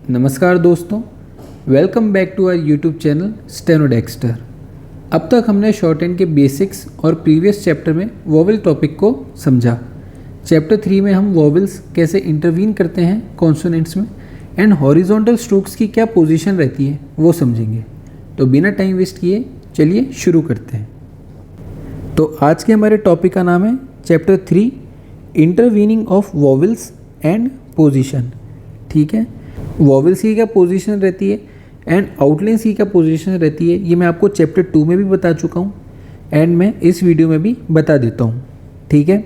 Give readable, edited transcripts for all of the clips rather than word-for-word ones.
नमस्कार दोस्तों, welcome back to our YouTube channel Steno Dexter. अब तक हमने शॉर्ट हैंड के बेसिक्स और प्रीवियस चैप्टर में वोवेल टॉपिक को समझा। चैप्टर 3 में हम वोवेल्स कैसे इंटरवीन करते हैं कॉन्सोनेंट्स में एंड हॉरिजॉन्टल स्ट्रोक्स की क्या पोजीशन रहती है वो समझेंगे। तो बिना टाइम वेस्ट किए चलिए शुरू करते हैं। तो आज के हमारे टॉपिक का नाम है chapter 3 intervening of vowels and position. ठीक है, वोवेल्स की क्या पोजीशन रहती है एंड आउटलाइंस की क्या पोजीशन रहती है ये मैं आपको चैप्टर 2 में भी बता चुका हूँ एंड मैं इस वीडियो में भी बता देता हूँ। ठीक है,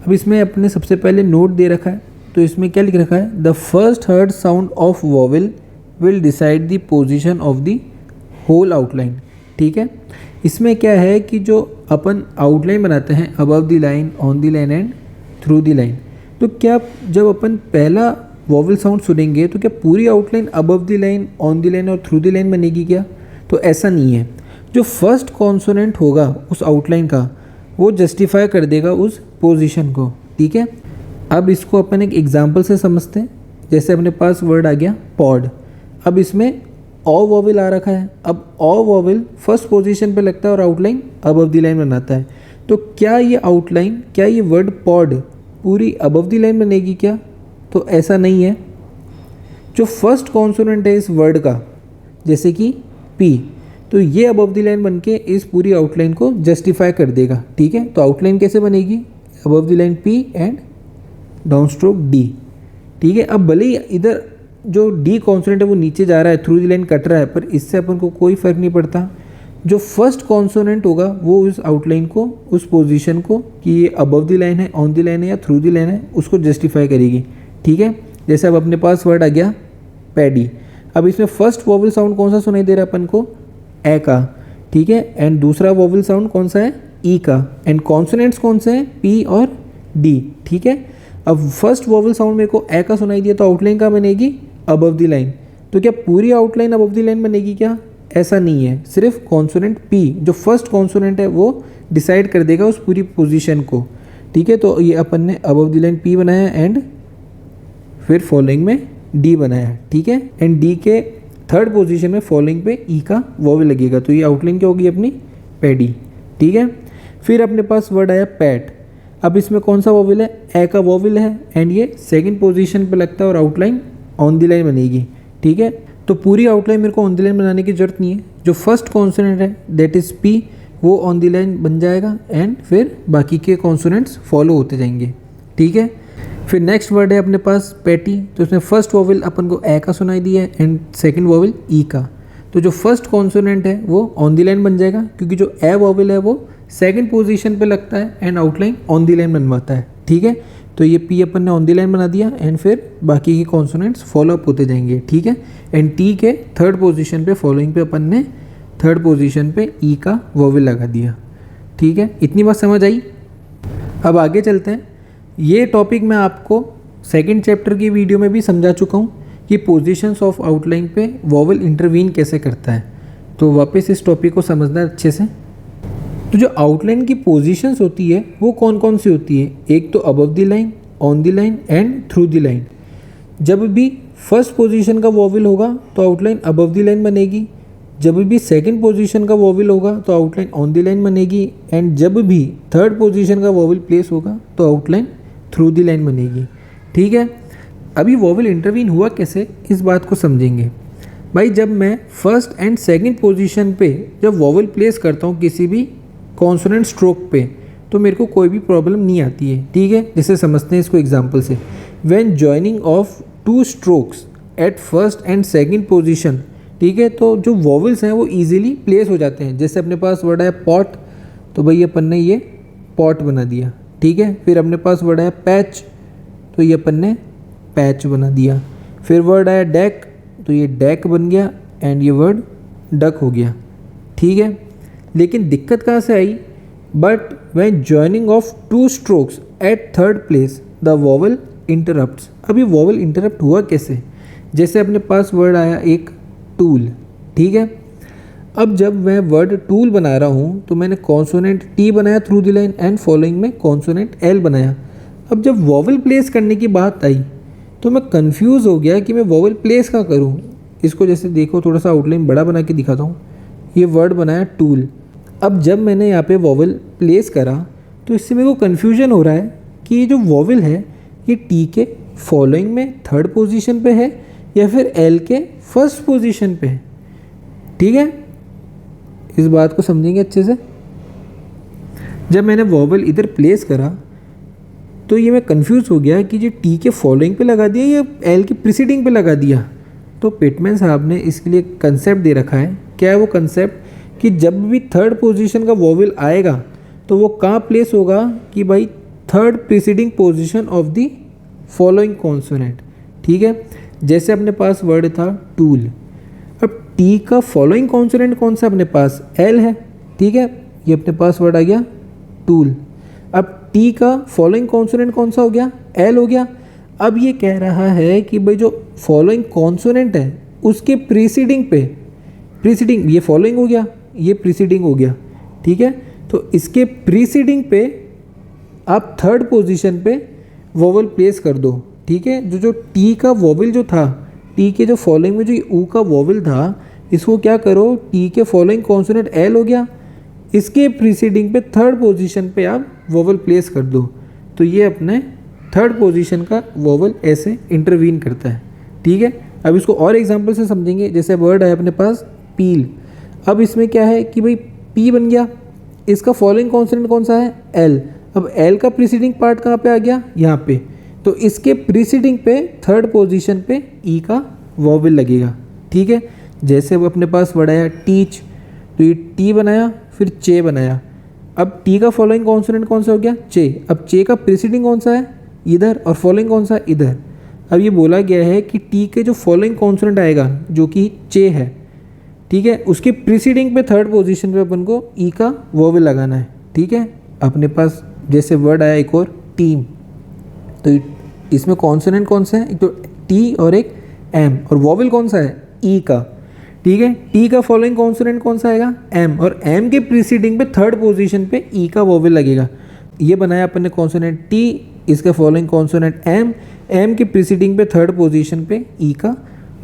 अब इसमें अपने सबसे पहले नोट दे रखा है, तो इसमें क्या लिख रखा है, the first heard sound of vowel will decide the position of the whole outline. ठीक है, इसमें क्या है कि जो अपन आउटलाइन बनाते हैं above the line, on the line and through the line, तो क्या जब अपन पहला वोवेल साउंड सुनेंगे तो क्या पूरी outline above the line, on the line और थ्रू द लाइन बनेगी क्या? तो ऐसा नहीं है। जो फर्स्ट कॉन्सोनेंट होगा उस आउटलाइन का वो जस्टिफाई कर देगा उस पोजीशन को। ठीक है, अब इसको अपन एक एग्जांपल से समझते हैं। जैसे अपने पास वर्ड आ गया पॉड, अब इसमें ऑ वोवेल आ रखा है। अब ऑ वोवेल फर्स्ट पोजीशन पे लगता है और आउटलाइन अबव द लाइन बनाता है। तो क्या ये आउटलाइन, क्या ये वर्ड पॉड पूरी अबव द लाइन बनेगी क्या? तो ऐसा नहीं है। जो फर्स्ट कॉन्सोनेंट है इस वर्ड का, जैसे कि पी, तो ये अबव द लाइन बन के इस पूरी आउटलाइन को जस्टिफाई कर देगा। ठीक है, तो आउटलाइन कैसे बनेगी? Above the line P and down stroke D. ठीक है, अब भले ही इधर जो डी कॉन्सोनेंट है वो नीचे जा रहा है, थ्रू द लाइन कट रहा है, पर इससे अपन को कोई फ़र्क नहीं पड़ता। जो फर्स्ट कॉन्सोनेंट होगा वो उस आउटलाइन को, उस पोजीशन को कि ये अबव द लाइन है, ऑन द लाइन है या थ्रू द लाइन है, उसको जस्टिफाई करेगी। ठीक है, जैसे अब अपने पास वर्ड आ गया पैडी। अब इसमें फर्स्ट वोवेल साउंड कौन सा सुनाई दे रहा है अपन को? ए का। ठीक है, एंड दूसरा वोवेल साउंड कौन सा है? ई का। एंड कॉन्सोनेंट्स कौन से हैं? पी और डी। ठीक है, अब फर्स्ट वोवेल साउंड मेरे को ए का सुनाई दिया तो आउटलाइन का बनेगी अबव द लाइन। तो क्या पूरी आउटलाइन अबव द लाइन बनेगी क्या? ऐसा नहीं है। सिर्फ कॉन्सोनेंट पी, जो फर्स्ट कॉन्सोनेंट है, वो डिसाइड कर देगा उस पूरी पोजीशन को। ठीक है, तो ये अपन ने अबव द लाइन पी बनाया एंड फिर फॉलोइंग में डी बनाया। ठीक है, एंड डी के थर्ड पोजीशन में फॉलोइंग पे ई का वोवेल लगेगा, तो ये आउटलाइन क्या होगी अपनी? पैडी। ठीक है, फिर अपने पास वर्ड आया पैट। अब इसमें कौन सा वोवेल है? ए का वोवेल है एंड ये सेकंड पोजीशन पे लगता है और आउटलाइन ऑन द लाइन बनेगी। ठीक है, तो पूरी आउटलाइन मेरे को ऑन द लाइन बनाने की जरूरत नहीं है। जो फर्स्ट कॉन्सोनेंट है दैट इज़ पी, वो ऑन द लाइन बन जाएगा एंड फिर बाकी के कॉन्सोनेंट्स फॉलो होते जाएंगे। ठीक है, फिर नेक्स्ट वर्ड है अपने पास पैटी। तो इसमें फर्स्ट वोवेल अपन को ए का सुनाई दिया है एंड सेकंड वोवेल ई का। तो जो फर्स्ट कॉन्सोनेंट है वो ऑन द लाइन बन जाएगा, क्योंकि जो ए वोवेल है वो सेकंड पोजीशन पे लगता है and outline on the line बनवाता है। ठीक है, तो ये पी अपन ने ऑन द लाइन बना दिया एंड फिर बाकी के कॉन्सोनेंट्स फॉलो अप होते जाएंगे। ठीक है, एंड टी के थर्ड पोजीशन पे, फॉलोइंग पे अपन ने थर्ड पोजीशन पे ई का वोवेल लगा दिया। ठीक है, इतनी बात समझ आई। अब आगे चलते हैं। ये टॉपिक मैं आपको सेकंड चैप्टर की वीडियो में भी समझा चुका हूँ कि पोजीशंस ऑफ आउटलाइन पे वोवेल इंटरवीन कैसे करता है, तो वापस इस टॉपिक को समझना अच्छे से। तो जो आउटलाइन की पोजीशंस होती है वो कौन कौन सी होती है? एक तो above the line, on the line and through the line. जब भी फर्स्ट पोजीशन का वोवेल होगा तो आउटलाइन अबव द लाइन बनेगी, जब भी सेकंड पोजीशन का वोवेल होगा तो आउटलाइन ऑन द लाइन बनेगी, एंड जब भी थर्ड पोजीशन का वोवेल प्लेस होगा तो आउटलाइन थ्रू द लाइन बनेगी। ठीक है, अभी वोवेल इंटरवीन हुआ कैसे इस बात को समझेंगे। भाई, जब मैं फर्स्ट एंड सेकंड पोजीशन पे जब वोवेल प्लेस करता हूँ किसी भी कॉन्सोनेंट स्ट्रोक पे, तो मेरे को कोई भी प्रॉब्लम नहीं आती है। ठीक है, जैसे समझते हैं इसको एग्जांपल से। When joining of two strokes at first and second position, ठीक है, तो जो वोवेल्स हैं वो इजीली प्लेस हो जाते हैं। जैसे अपने पास वर्ड है पॉट, तो भाई अपन ने ये पॉट बना दिया। ठीक है, फिर अपने पास वर्ड है पैच, तो ये अपन ने पैच बना दिया। फिर वर्ड आया डेक, तो ये डेक बन गया एंड ये वर्ड डक हो गया। ठीक है, लेकिन दिक्कत कहाँ से आई? But when joining of two strokes at third place the vowel interrupts. अभी वोवेल इंटरप्ट हुआ कैसे? जैसे अपने पास वर्ड आया एक टूल। ठीक है, अब जब मैं वर्ड टूल बना रहा हूँ तो मैंने कॉन्सोनेंट टी बनाया through the line and following में कॉन्सोनेंट एल बनाया। अब जब वोवेल प्लेस करने की बात आई तो मैं कंफ्यूज हो गया कि मैं वोवेल प्लेस कहाँ करूँ। इसको जैसे देखो, थोड़ा सा आउटलाइन बड़ा बना के दिखाता हूँ। ये वर्ड बनाया टूल। अब जब मैंने यहाँ पे वोवेल प्लेस करा तो इससे मेरे को कन्फ्यूजन हो रहा है कि ये जो वोवेल है ये टी के फॉलोइंग में थर्ड पोजीशन पे है या फिर एल के फर्स्ट पोजीशन पे है। ठीक है, इस बात को समझेंगे अच्छे से। जब मैंने वोवेल इधर प्लेस करा तो ये मैं कंफ्यूज हो गया कि ये टी के फॉलोइंग पे लगा दिया या एल के प्रीसीडिंग पे लगा दिया। तो पिटमैन साहब ने इसके लिए कंसेप्ट दे रखा है। क्या है वो कंसेप्ट? कि जब भी थर्ड पोजीशन का वोवेल आएगा तो वो कहाँ प्लेस होगा कि भाई third preceding position of the following consonant. ठीक है, जैसे अपने पास वर्ड था टूल। अब टी का फॉलोइंग कॉन्सोनेंट कौन सा अपने पास? एल है। ठीक है, ये अपने पास वर्ड आ गया टूल। अब टी का फॉलोइंग कॉन्सोनेंट कौन सा हो गया? एल हो गया। अब ये कह रहा है कि भाई जो फॉलोइंग कॉन्सोनेंट है उसके प्रीसीडिंग पे, प्रीसीडिंग ये फॉलोइंग हो गया, ये प्रीसीडिंग हो गया। ठीक है, तो इसके प्रीसीडिंग पे आप थर्ड पोजीशन पे वोवेल प्लेस कर दो। ठीक है, जो टी का वोवेल जो था, टी के जो फॉलोइंग में जो ऊ का वोवेल था, इसको क्या करो, टी के फॉलोइंग कॉन्सोनेंट एल हो गया, इसके प्रीसीडिंग पे थर्ड पोजीशन पे आप वोवेल प्लेस कर दो। तो ये अपने थर्ड पोजीशन का वोवेल ऐसे इंटरवीन करता है। ठीक है, अब इसको और एग्जांपल से समझेंगे। जैसे वर्ड है अपने पास पील। अब इसमें क्या है कि भाई पी बन गया, इसका फॉलोइंग कॉन्सोनेंट कौन सा है? एल। अब एल का प्रीसीडिंग पार्ट कहाँ पे आ गया? यहाँ पे। तो इसके प्रीसीडिंग पे थर्ड पोजीशन पे ई का वोवेल लगेगा। ठीक है, जैसे वो अपने पास वर्ड आया टीच, तो ये टी बनाया फिर चे बनाया। अब टी का फॉलोइंग कॉन्सोनेंट कौन सा हो गया? चे। अब चे का प्रीसीडिंग कौन सा है? इधर, और फॉलोइंग कौन सा? इधर। अब ये बोला गया है कि टी के जो फॉलोइंग कॉन्सोनेंट आएगा जो कि चे है, ठीक है, उसके प्रीसीडिंग पे थर्ड पोजीशन पे अपन को ई का वोवेल लगाना है। ठीक है, अपने पास जैसे वर्ड आया एक और टीम, तो इसमें कॉन्सोनेंट कौन सा है? एक तो टी और एक एम, और वोवेल कौन सा है? ई का। ठीक है, टी का फॉलोइंग कॉन्सोनेंट कौन सा आएगा? एम, और एम के प्रीसीडिंग पे थर्ड पोजीशन पे ई का वोवेल लगेगा। ये बनाया अपन ने कॉन्सोनेंट टी, इसका फॉलोइंग कॉन्सोनेंट एम, एम के प्रीसीडिंग पे थर्ड पोजीशन पे ई का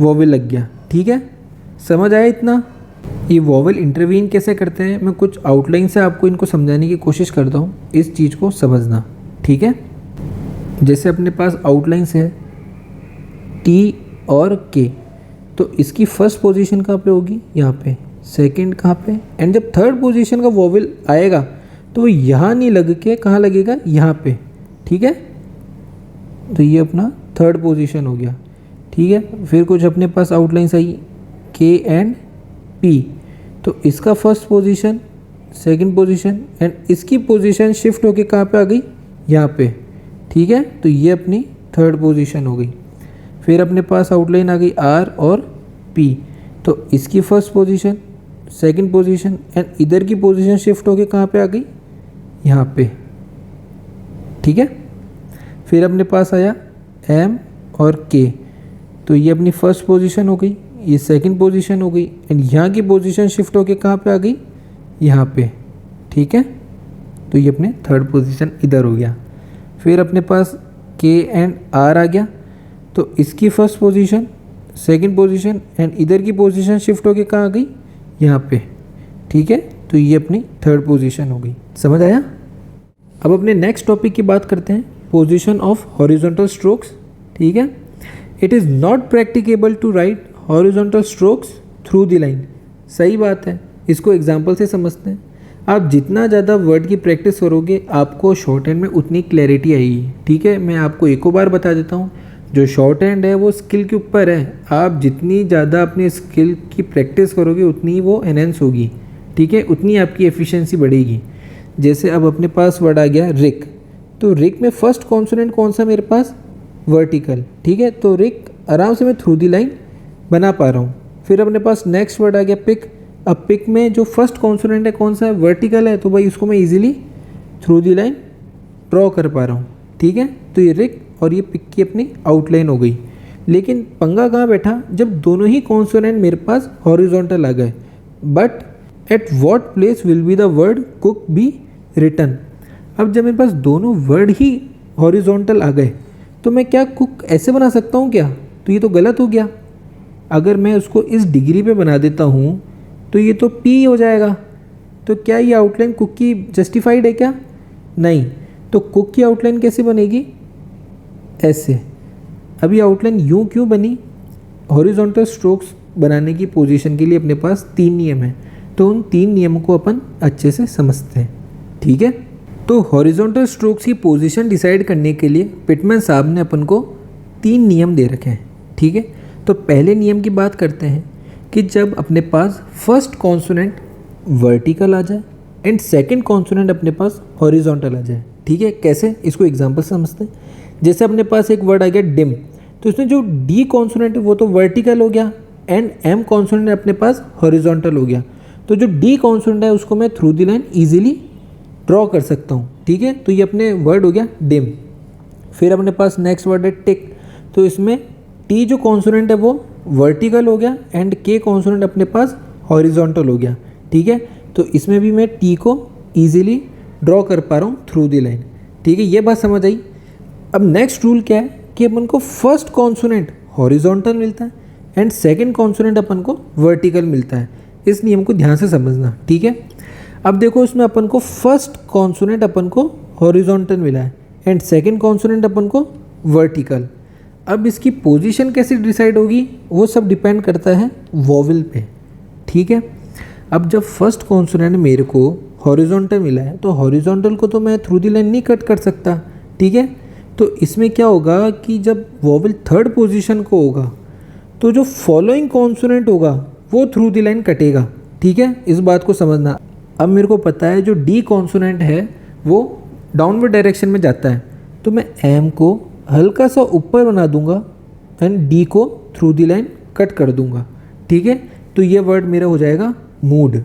वोवेल लग गया। ठीक है, समझ आया इतना? ये वोवेल इंटरवीन कैसे करते हैं, मैं कुछ आउटलाइन से आपको इनको समझाने की कोशिश करता हूँ, इस चीज़ को समझना। ठीक है, जैसे अपने पास आउटलाइंस है टी और के, तो इसकी फर्स्ट पोजीशन कहाँ पे होगी? यहाँ पे। सेकंड कहाँ पे? एंड जब थर्ड पोजीशन का वोवेल आएगा तो वो यहाँ नहीं लग के कहाँ लगेगा? यहाँ पे। ठीक है, तो ये अपना थर्ड पोजीशन हो गया। ठीक है, फिर कुछ अपने पास आउटलाइंस आई के एंड पी, तो इसका first position, second position, and इसकी पोजीशन शिफ्ट होके कहाँ पे आ गई? यहाँ पे। ठीक है, तो ये अपनी थर्ड पोजीशन हो गई। फिर अपने पास आउटलाइन आ गई आर और पी, तो इसकी first position, second position, and इधर की पोजीशन शिफ्ट होके कहाँ पे आ गई? यहाँ पे। ठीक है, फिर अपने पास आया एम और के, तो ये अपनी फर्स्ट पोजीशन हो गई, ये सेकंड पोजीशन हो गई, एंड यहाँ की पोजीशन शिफ्ट होके कहाँ पे आ गई? यहाँ पे। ठीक है, तो ये अपने थर्ड पोजीशन इधर हो गया। फिर अपने पास के एंड आर आ गया, तो इसकी first position, second position, and इधर की पोजीशन शिफ्ट होके कहाँ आ गई? यहाँ पे। ठीक है, तो ये अपनी थर्ड पोजीशन हो गई। समझ आया? अब अपने नेक्स्ट टॉपिक की बात करते हैं, पोजीशन ऑफ हॉरिजॉन्टल स्ट्रोक्स। ठीक है, it is not practicable to write horizontal strokes through the line. सही बात है, इसको एग्जाम्पल से समझते हैं। आप जितना ज़्यादा वर्ड की प्रैक्टिस करोगे आपको शॉर्ट हैंड में उतनी क्लैरिटी आएगी। ठीक है, मैं आपको एक और बार बता देता हूँ, जो शॉर्ट हैंड है वो स्किल के ऊपर है। आप जितनी ज़्यादा अपनी स्किल की प्रैक्टिस करोगे उतनी वो एनहेंस होगी। ठीक है, उतनी आपकी एफिशिएंसी बढ़ेगी। जैसे अब अपने पास वर्ड आ गया रिक, तो रिक में फर्स्ट कॉन्सोनेंट कौन सा मेरे पास? वर्टिकल। ठीक है, तो रिक आराम से मैं थ्रू दी लाइन बना पा रहा हूँ। फिर अपने पास नेक्स्ट वर्ड आ गया पिक। अब पिक में जो फर्स्ट कॉन्सोनेंट है कौन सा है? वर्टिकल है, तो भाई उसको मैं easily through the line draw कर पा रहा हूँ। ठीक है, तो ये रिक और ये पिक की अपनी आउटलाइन हो गई। लेकिन पंगा कहाँ बैठा? जब दोनों ही कॉन्सोनेंट मेरे पास हॉरिजॉन्टल आ गए, but at what place will be the word cook be written. अब जब मेरे पास दोनों वर्ड ही हॉरिजॉन्टल आ गए तो मैं क्या कुक ऐसे बना सकता हूँ क्या? तो ये तो गलत हो गया। अगर मैं उसको इस डिग्री पे बना देता हूँ तो ये तो पी हो जाएगा। तो क्या ये आउटलाइन कुक की जस्टिफाइड है क्या? नहीं। तो कुक की आउटलाइन कैसे बनेगी? ऐसे। अभी आउटलाइन यूँ क्यों बनी? हॉरिजॉन्टल स्ट्रोक्स बनाने की पोजीशन के लिए अपने पास 3 नियम हैं, तो उन 3 नियमों को अपन अच्छे से समझते हैं। ठीक है, तो हॉरिजॉन्टल स्ट्रोक्स की पोजीशन डिसाइड करने के लिए पिटमैन साहब ने अपन को 3 नियम दे रखे हैं। ठीक है, तो पहले नियम की बात करते हैं कि जब अपने पास फर्स्ट कॉन्सोनेंट वर्टिकल आ जाए एंड सेकंड कॉन्सोनेंट अपने पास हॉरिजॉन्टल आ जाए। ठीक है, कैसे? इसको एग्जांपल से समझते हैं। जैसे अपने पास एक वर्ड आ गया डिम, तो इसमें जो डी कॉन्सोनेंट है वो तो वर्टिकल हो गया एंड एम कॉन्सोनेंट अपने पास हॉरिजॉन्टल हो गया। तो जो डी कॉन्सोनेंट है उसको मैं through the line easily draw कर सकता हूँ। ठीक है, तो ये अपने वर्ड हो गया डिम। फिर अपने पास नेक्स्ट वर्ड है टिक, तो इसमें टी जो कॉन्सोनेंट है वो वर्टिकल हो गया एंड के कॉन्सोनेंट अपने पास हॉरिजॉन्टल हो गया। ठीक है, तो इसमें भी मैं टी को ईजिली ड्रॉ कर पा रहा हूँ थ्रू द लाइन। ठीक है, ये बात समझ आई। अब नेक्स्ट रूल क्या है कि अपन को फर्स्ट कॉन्सोनेंट हॉरिजॉन्टल मिलता है एंड सेकंड कॉन्सोनेंट अपन को वर्टिकल मिलता है। इस नियम को ध्यान से समझना। ठीक है, अब देखो इसमें अपन को फर्स्ट कॉन्सोनेंट अपन को हॉरिजॉन्टल मिला है एंड सेकंड कॉन्सोनेंट अपन को वर्टिकल। अब इसकी पोजीशन कैसे डिसाइड होगी वो सब डिपेंड करता है वोवेल पे। ठीक है, अब जब फर्स्ट कॉन्सोनेंट मेरे को हॉरिजॉन्टल मिला है तो हॉरिजॉन्टल को तो मैं थ्रू द लाइन नहीं कट कर सकता। ठीक है, तो इसमें क्या होगा कि जब वोवेल थर्ड पोजीशन को होगा तो जो फॉलोइंग कॉन्सोनेंट होगा वो थ्रू द लाइन कटेगा। ठीक है, इस बात को समझना। अब मेरे को पता है जो डी कॉन्सोनेंट है वो डाउनवर्ड डायरेक्शन में जाता है, तो मैं एम को हल्का सा ऊपर बना दूंगा एंड डी को थ्रू द लाइन कट कर दूंगा। ठीक है, तो ये वर्ड मेरा हो जाएगा मूड।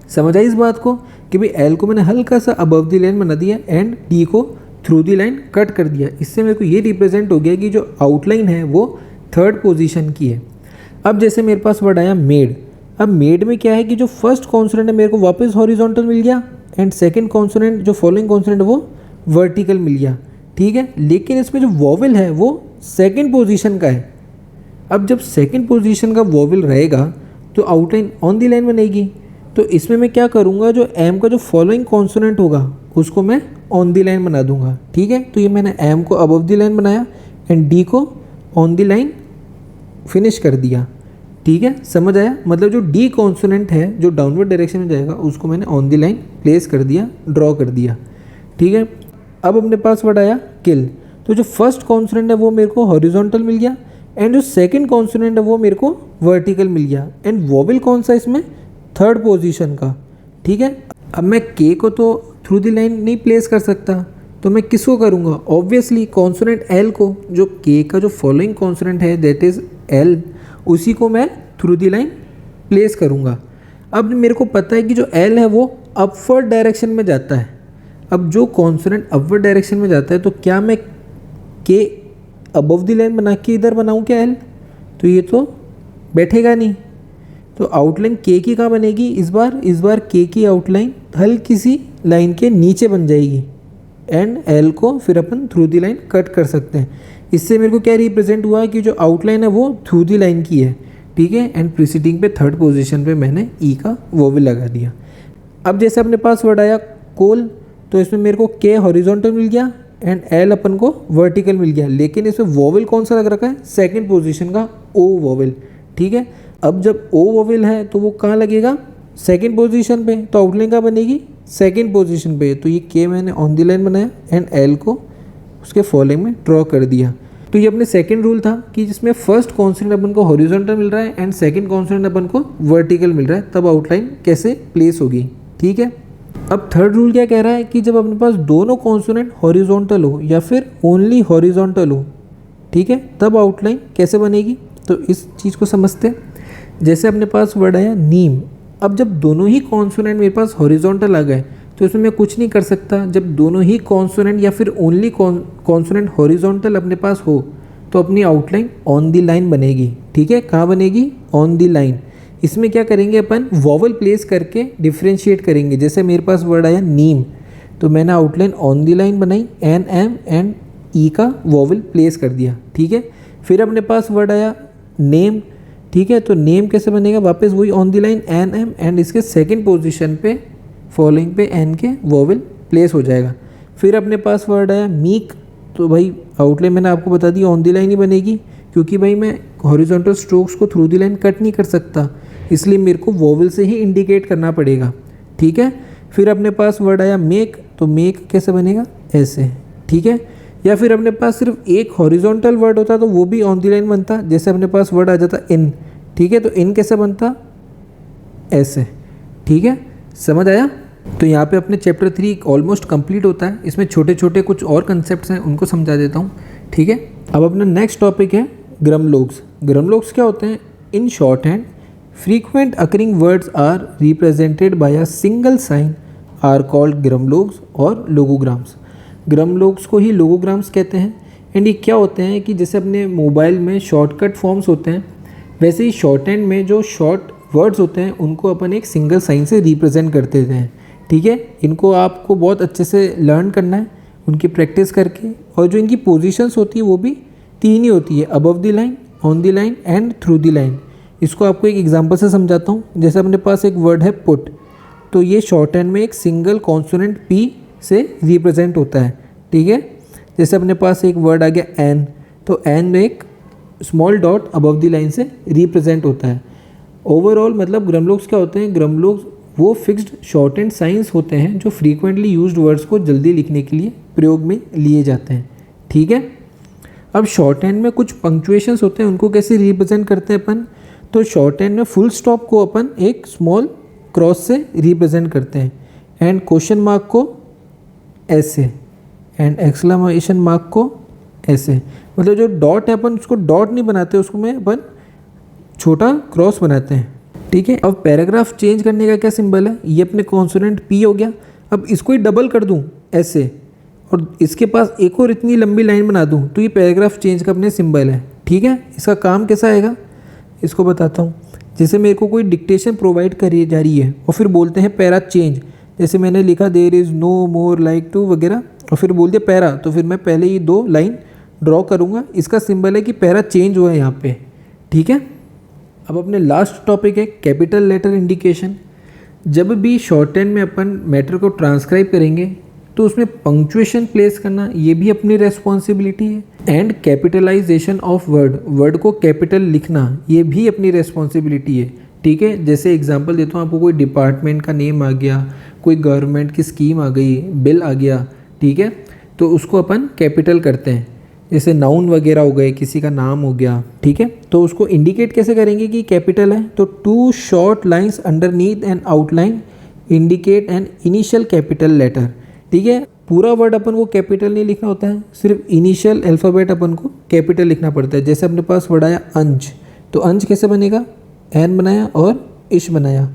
समझ आई इस बात को कि भाई एल को मैंने हल्का सा अबव द लाइन बना दिया एंड डी को थ्रू द लाइन कट कर दिया। इससे मेरे को ये रिप्रेजेंट हो गया कि जो आउटलाइन है वो थर्ड पोजीशन की है। अब जैसे मेरे पास वर्ड आया मेड। अब मेड में क्या है कि जो फर्स्ट कॉन्सोनेंट है मेरे को वापस हॉरिजॉन्टल मिल गया एंड सेकंड कॉन्सोनेंट जो फॉलोइंग कॉन्सोनेंट है वो वर्टिकल मिल गया। ठीक है, लेकिन इसमें जो वोवेल है वो सेकंड पोजीशन का है। अब जब सेकंड पोजीशन का वोवेल रहेगा तो आउटलाइन ऑन द लाइन बनेगी। तो इसमें मैं क्या करूँगा, जो एम का जो फॉलोइंग कॉन्सोनेंट होगा उसको मैं ऑन द लाइन बना दूंगा। ठीक है, तो ये मैंने एम को अबव द लाइन बनाया एंड डी को ऑन द लाइन फिनिश कर दिया। ठीक है, समझ आया? मतलब जो डी कॉन्सोनेंट है जो डाउनवर्ड डायरेक्शन में जाएगा उसको मैंने ऑन द लाइन प्लेस कर दिया, ड्रॉ कर दिया। ठीक है, अब अपने पास वर्ड आया किल। तो जो फर्स्ट कॉन्सोनेंट है वो मेरे को हॉरिजॉन्टल मिल गया एंड जो सेकंड कॉन्सोनेंट है वो मेरे को वर्टिकल मिल गया एंड वोवेल कौन सा इसमें? थर्ड पोजीशन का। ठीक है, अब मैं के को तो थ्रू द लाइन नहीं प्लेस कर सकता, तो मैं किसको करूँगा? ऑब्वियसली कॉन्सोनेंट एल को, जो के का जो फॉलोइंग कॉन्सोनेंट है दैट इज़ एल, उसी को मैं थ्रू द लाइन प्लेस करूँगा। अब मेरे को पता है कि जो एल है वो अपवर्ड डायरेक्शन में जाता है। अब जो कॉन्सोनेंट अपवर्ड डायरेक्शन में जाता है तो क्या मैं के अबव द लाइन बना के इधर बनाऊँ क्या एल? तो ये तो बैठेगा नहीं। तो आउटलाइन के की कहाँ बनेगी इस बार के की आउटलाइन हल्की सी लाइन के नीचे बन जाएगी एंड एल को फिर अपन थ्रू द लाइन कट कर सकते हैं। इससे मेरे को क्या रिप्रेजेंट हुआ कि जो आउटलाइन है वो थ्रू द लाइन की है। ठीक है, एंड प्रीसीडिंग पे थर्ड पोजीशन पे मैंने ई का वोवेल लगा दिया। अब जैसे अपने पास वर्ड आया कोल, तो इसमें मेरे को के हॉरिजॉन्टल मिल गया एंड एल अपन को वर्टिकल मिल गया, लेकिन इसमें वोवेल कौन सा लग रखा है? सेकंड पोजीशन का ओ वोवेल। ठीक है, अब जब ओ वोवेल है तो वो कहाँ लगेगा? सेकंड पोजीशन पे। तो आउटलाइन कहाँ बनेगी? सेकंड पोजीशन पे। तो ये के मैंने ऑन द लाइन बनाया एंड एल को उसके फॉलोइंग में ड्रॉ कर दिया। तो ये अपने सेकंड रूल था कि जिसमें फर्स्ट कॉन्सोनेंट अपन को हॉरिजॉन्टल मिल रहा है एंड सेकंड कॉन्सोनेंट अपन को वर्टिकल मिल रहा है, तब आउटलाइन कैसे प्लेस होगी। ठीक है, अब थर्ड रूल क्या कह रहा है कि जब अपने पास दोनों कॉन्सोनेंट हॉरिजॉन्टल हो या फिर ओनली हॉरिजॉन्टल हो, ठीक है, तब आउटलाइन कैसे बनेगी। तो इस चीज़ को समझते हैं। जैसे अपने पास वर्ड आया नीम। अब जब दोनों ही कॉन्सोनेंट मेरे पास हॉरिजॉन्टल आ गए तो इसमें मैं कुछ नहीं कर सकता। जब दोनों ही कॉन्सोनेंट या फिर ओनली कॉन्सोनेंट हॉरिजॉन्टल अपने पास हो तो अपनी आउटलाइन ऑन द लाइन बनेगी। ठीक है, कहाँ बनेगी? On the line. इसमें क्या करेंगे अपन? वोवेल प्लेस करके डिफ्रेंशिएट करेंगे। जैसे मेरे पास वर्ड आया नीम, तो मैंने आउटलाइन ऑन द लाइन बनाई, एन एम एंड ई का वॉवल प्लेस कर दिया, ठीक है। फिर अपने पास वर्ड आया नेम, ठीक है। तो नेम कैसे बनेगा, वापस वही on the line N M, and इसके सेकंड पोजीशन पे फॉलोइंग पे एन के वॉवल प्लेस हो जाएगा। फिर अपने पास वर्ड आया मीक, तो भाई आउटलाइन मैंने आपको बता दी ऑन द लाइन ही बनेगी, क्योंकि भाई मैं हॉरिजॉन्टल स्ट्रोक्स को थ्रू द लाइन कट नहीं कर सकता, इसलिए मेरे को वॉवल से ही इंडिकेट करना पड़ेगा, ठीक है। फिर अपने पास वर्ड आया मेक, तो मेक कैसे बनेगा, ऐसे, ठीक है। या फिर अपने पास सिर्फ एक हॉरिजॉन्टल वर्ड होता तो वो भी ऑन द लाइन बनता, जैसे अपने पास वर्ड आ जाता इन, ठीक है। तो इन कैसे बनता, ऐसे, ठीक है। समझ आया। तो यहाँ पे अपने चैप्टर 3 ऑलमोस्ट कंप्लीट होता है। इसमें छोटे छोटे कुछ और कंसेप्ट्स हैं, उनको समझा देता हूँ, ठीक है। अब अपना नेक्स्ट टॉपिक है ग्रामलोग्स। ग्रामलोग्स क्या होते हैं, in shorthand frequent occurring words are represented by a single sign are called grammalogues और लोगोग्राम्स। ग्रामलोग्स को ही लोगोग्राम्स कहते हैं। एंड ये क्या होते हैं कि जैसे अपने मोबाइल में शॉर्टकट फॉर्म्स होते हैं, वैसे ही शॉर्ट हैंड में जो शॉर्ट वर्ड्स होते हैं उनको अपन एक सिंगल साइन से रिप्रेजेंट करते हैं, ठीक है। इनको आपको बहुत अच्छे से लर्न करना है, उनकी प्रैक्टिस करके। और जो इनकी पोजीशंस होती है वो भी 3 ही होती है, above the line, on the line and through the line. इसको आपको एक एग्जांपल से समझाता हूँ। जैसे अपने पास एक वर्ड है पुट, तो ये शॉर्ट हैंड में एक सिंगल कॉन्सोनेंट पी से रिप्रेजेंट होता है, ठीक है। जैसे अपने पास एक वर्ड आ गया एन, तो एन में एक small dot above the line से रिप्रेजेंट होता है। ओवरऑल मतलब ग्रामलोग्स क्या होते हैं, ग्रामलोग्स वो फिक्स्ड शॉर्ट हैंड साइंस होते हैं जो फ्रीक्वेंटली यूज्ड वर्ड्स को जल्दी लिखने के लिए प्रयोग में लिए जाते हैं, ठीक है। अब शॉर्ट हैंड में कुछ पंक्चुएशंस होते हैं, उनको कैसे रिप्रेजेंट करते हैं अपन, तो शॉर्ट हैंड में फुल स्टॉप को अपन एक स्मॉल क्रॉस से रिप्रेजेंट करते हैं, एंड क्वेश्चन मार्क को ऐसे, एंड एक्सक्लेमेशन मार्क को ऐसे। मतलब जो डॉट है अपन उसको डॉट नहीं बनाते, उसको में अपन छोटा क्रॉस बनाते हैं, ठीक है। अब पैराग्राफ चेंज करने का क्या सिंबल है, ये अपने कॉन्सोनेंट पी हो गया। अब इसको ही डबल कर दूं ऐसे, और इसके पास एक और इतनी लंबी लाइन बना दूं, तो ये पैराग्राफ चेंज का अपने सिंबल है, ठीक है। इसका काम कैसा आएगा इसको बताता हूँ। जैसे मेरे को कोई डिक्टेशन प्रोवाइड करी जा रही है और फिर बोलते हैं पैरा चेंज, जैसे मैंने लिखा there is no more like to वगैरह, और फिर बोल दिया पैरा, तो फिर मैं पहले ये 2 लाइन ड्रॉ करूँगा। इसका सिंबल है कि पैरा चेंज हुआ है यहाँ पे, ठीक है। अब अपने लास्ट टॉपिक है कैपिटल लेटर इंडिकेशन। जब भी शॉर्ट हैंड में अपन मैटर को ट्रांसक्राइब करेंगे तो उसमें पंक्चुएशन प्लेस करना ये भी अपनी रेस्पॉन्सिबिलिटी है, एंड कैपिटलाइजेशन ऑफ वर्ड को कैपिटल लिखना ये भी अपनी रेस्पॉन्सिबिलिटी है, ठीक है। जैसे एग्जांपल देता हूँ आपको, कोई डिपार्टमेंट का नेम आ गया, कोई गवर्नमेंट की स्कीम आ गई, बिल आ गया, ठीक है, तो उसको अपन कैपिटल करते हैं। जैसे नाउन वगैरह हो गए, किसी का नाम हो गया, ठीक है, तो उसको इंडिकेट कैसे करेंगे कि कैपिटल है, तो 2 short lines underneath an outline indicate an initial capital letter, ठीक है। पूरा वर्ड अपन को कैपिटल नहीं लिखना होता है, सिर्फ इनिशियल अल्फ़ाबेट अपन को कैपिटल लिखना पड़ता है। जैसे अपने पास वर्ड आया अंश, तो अंश कैसे बनेगा, एन बनाया और इश बनाया।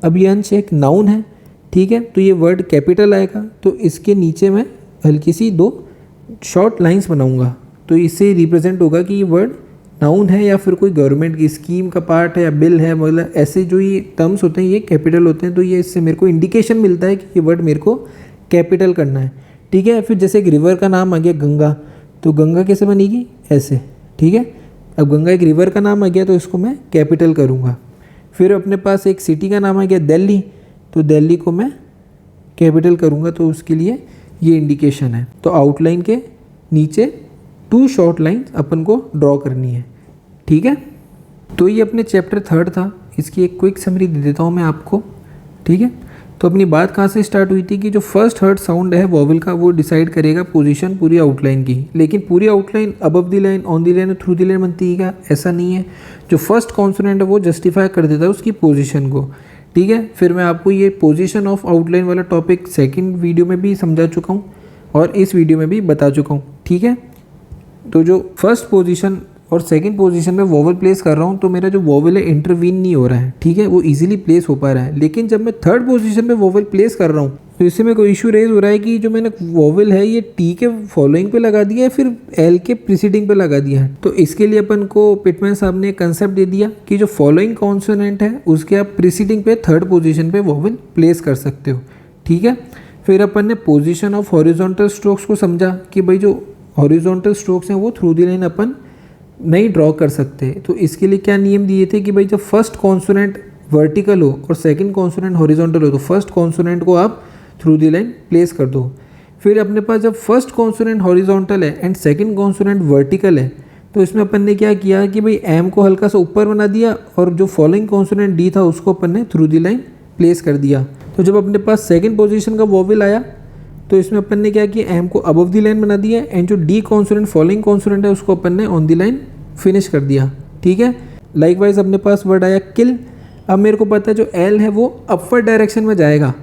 अब ये अंश एक नाउन है, ठीक है, तो ये वर्ड कैपिटल आएगा, तो इसके नीचे मैं हल्की सी 2 शॉर्ट लाइंस बनाऊंगा, तो इससे रिप्रेजेंट होगा कि ये वर्ड नाउन है या फिर कोई गवर्नमेंट की स्कीम का पार्ट है या बिल है, मतलब ऐसे जो ये टर्म्स होते हैं ये कैपिटल होते हैं। तो ये इससे मेरे को इंडिकेशन मिलता है कि ये वर्ड मेरे को कैपिटल करना है, ठीक है। फिर जैसे एक रिवर का नाम आ गया गंगा, तो गंगा कैसे बनेगी, ऐसे, ठीक है। अब गंगा एक रिवर का नाम आ गया तो इसको मैं कैपिटल करूँगा। फिर अपने पास एक सिटी का नाम आ गया दिल्ली, तो दिल्ली को मैं कैपिटल करूँगा, तो उसके लिए ये इंडिकेशन है। तो आउटलाइन के नीचे 2 शॉर्ट लाइंस अपन को ड्रॉ करनी है, ठीक है। तो ये अपने चैप्टर 3 था, इसकी एक क्विक समरी दे देता हूँ मैं आपको, ठीक है। तो अपनी बात कहाँ से स्टार्ट हुई थी कि जो फर्स्ट हर्ड साउंड है वॉवल का वो डिसाइड करेगा पोजीशन पूरी आउटलाइन की, लेकिन पूरी outline above the line, on the line और थ्रू द लाइन बनती है क्या, ऐसा नहीं है। जो फर्स्ट कॉन्सोनेंट है वो जस्टिफाई कर देता है उसकी पोजीशन को, ठीक है। फिर मैं आपको ये पोजीशन ऑफ आउटलाइन वाला टॉपिक सेकंड वीडियो में भी समझा चुका हूँ और इस वीडियो में भी बता चुका हूँ, ठीक है। तो जो फर्स्ट पोजीशन और सेकंड पोजीशन में वॉवल प्लेस कर रहा हूँ तो मेरा जो वॉवल है इंटरवीन नहीं हो रहा है, ठीक है, वो इजीली प्लेस हो पा रहा है। लेकिन जब मैं थर्ड पोजीशन में वॉवल प्लेस कर रहा हूँ तो इससे मेरे को इशू रेज हो रहा है कि जो मैंने वॉवल है ये टी के फॉलोइंग पे लगा दिया है फिर एल के प्रीसीडिंग पे लगा दिया है। तो इसके लिए अपन को पिटमैन साहब ने एक कंसेप्ट दे दिया कि जो फॉलोइंग कॉन्सोनेंट है उसके आप प्रीसीडिंग पे थर्ड पोजीशन पे वॉवल प्लेस कर सकते हो, ठीक है। फिर अपन ने पोजीशन ऑफ हॉरिजॉन्टल स्ट्रोक्स को समझा कि भाई जो हॉरिजॉन्टल स्ट्रोक्स हैं वो थ्रू द लाइन अपन नहीं ड्रॉ कर सकते। तो इसके लिए क्या नियम दिए थे कि भाई जब फर्स्ट कॉन्सोनेंट वर्टिकल हो और सेकंड कॉन्सोनेंट हॉरिजॉन्टल हो तो फर्स्ट कॉन्सोनेंट को आप थ्रू द लाइन प्लेस कर दो। फिर अपने पास जब फर्स्ट कॉन्सोनेंट हॉरिजॉन्टल है एंड सेकंड कॉन्सोनेंट वर्टिकल है तो इसमें अपन ने क्या किया कि भाई एम को हल्का सा ऊपर बना दिया और जो फॉलोइंग कॉन्सोनेंट डी था उसको अपन ने थ्रू द लाइन प्लेस कर दिया। तो जब अपने पास सेकंड पोजीशन का वोवेल आया तो इसमें अपन ने क्या किया, एम को अबव द लाइन बना दिया एंड जो डी कॉन्सोनेंट फॉलोइंग कॉन्सोनेंट है उसको अपन ने ऑन द लाइन फिनिश कर दिया। ठीक है, लाइकवाइज अपने पास वर्ड आया किल। अब मेरे को पता है जो एल है वो अपवर्ड डायरेक्शन में जाएगा,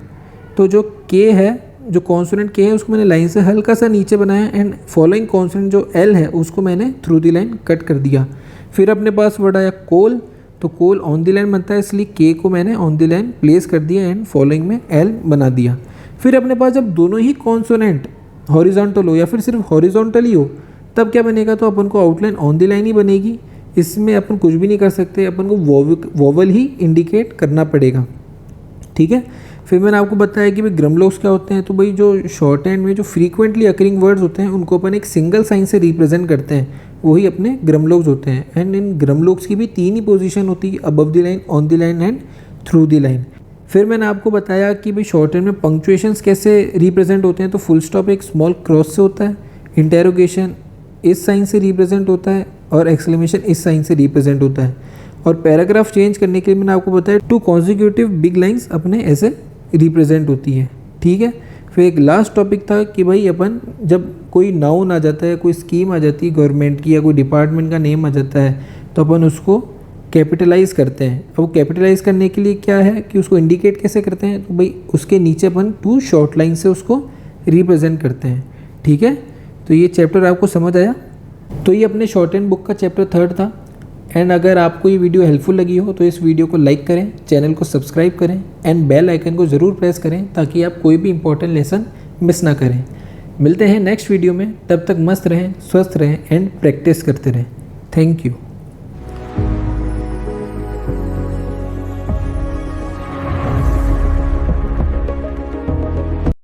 तो जो के है, जो कॉन्सोनेंट के है उसको मैंने लाइन से हल्का सा नीचे बनाया एंड फॉलोइंग कॉन्सोनेंट जो एल है उसको मैंने थ्रू द लाइन कट कर दिया। फिर अपने पास वर्ड आया कोल, तो कोल ऑन द लाइन बनता है इसलिए के को मैंने ऑन द लाइन प्लेस कर दिया एंड फॉलोइंग में एल बना दिया। फिर अपने पास जब दोनों ही कॉन्सोनेंट हॉरिजॉन्टल हो या फिर सिर्फ हॉरिजॉन्टल ही हो तब क्या बनेगा, तो अपन को आउटलाइन ऑन द लाइन ही बनेगी। इसमें अपन कुछ भी नहीं कर सकते, अपन को वोवल ही इंडिकेट करना पड़ेगा। ठीक है, फिर मैंने आपको बताया कि भाई ग्रमलोक्स क्या होते हैं। तो भाई जो शॉर्ट हैंड में जो फ्रीक्वेंटली अकरिंग वर्ड्स होते हैं उनको अपन एक सिंगल साइन से रिप्रेजेंट करते हैं, वही अपने ग्रमलोक्स होते हैं। एंड इन ग्रमलोक्स की भी 3 ही पोजीशन होती है, above the line, on the line and through the line. फिर मैंने आपको बताया कि भाई शॉर्ट हैंड में पंक्चुएशंस कैसे रिप्रेजेंट होते हैं। तो फुल स्टॉप एक स्मॉल क्रॉस से होता है, इंटेरोगेशन इस साइन से रिप्रेजेंट होता है और एक्सक्लेमेशन इस साइन से रिप्रेजेंट होता है। और पैराग्राफ चेंज करने के लिए मैंने आपको बताया 2 कॉन्जिक्यूटिव बिग लाइंस अपने ऐसे रिप्रेजेंट होती है। ठीक है, फिर एक लास्ट टॉपिक था कि भाई अपन जब कोई नाउन आ जाता है, कोई स्कीम आ जाती है गवर्नमेंट की या कोई डिपार्टमेंट का नेम आ जाता है तो अपन उसको कैपिटलाइज करते हैं। अब वो कैपिटलाइज करने के लिए क्या है कि उसको इंडिकेट कैसे करते हैं, तो भाई उसके नीचे अपन 2 शॉर्ट लाइन से उसको रिप्रेजेंट करते हैं। ठीक है, तो ये चैप्टर आपको समझ आया। तो ये अपने शॉर्ट हैंड बुक का चैप्टर 3 था। एंड अगर आपको ये वीडियो हेल्पफुल लगी हो तो इस वीडियो को लाइक करें, चैनल को सब्सक्राइब करें एंड बेल आइकन को ज़रूर प्रेस करें ताकि आप कोई भी इंपॉर्टेंट लेसन मिस ना करें। मिलते हैं नेक्स्ट वीडियो में, तब तक मस्त रहें, स्वस्थ रहें एंड प्रैक्टिस करते रहें। Thank you.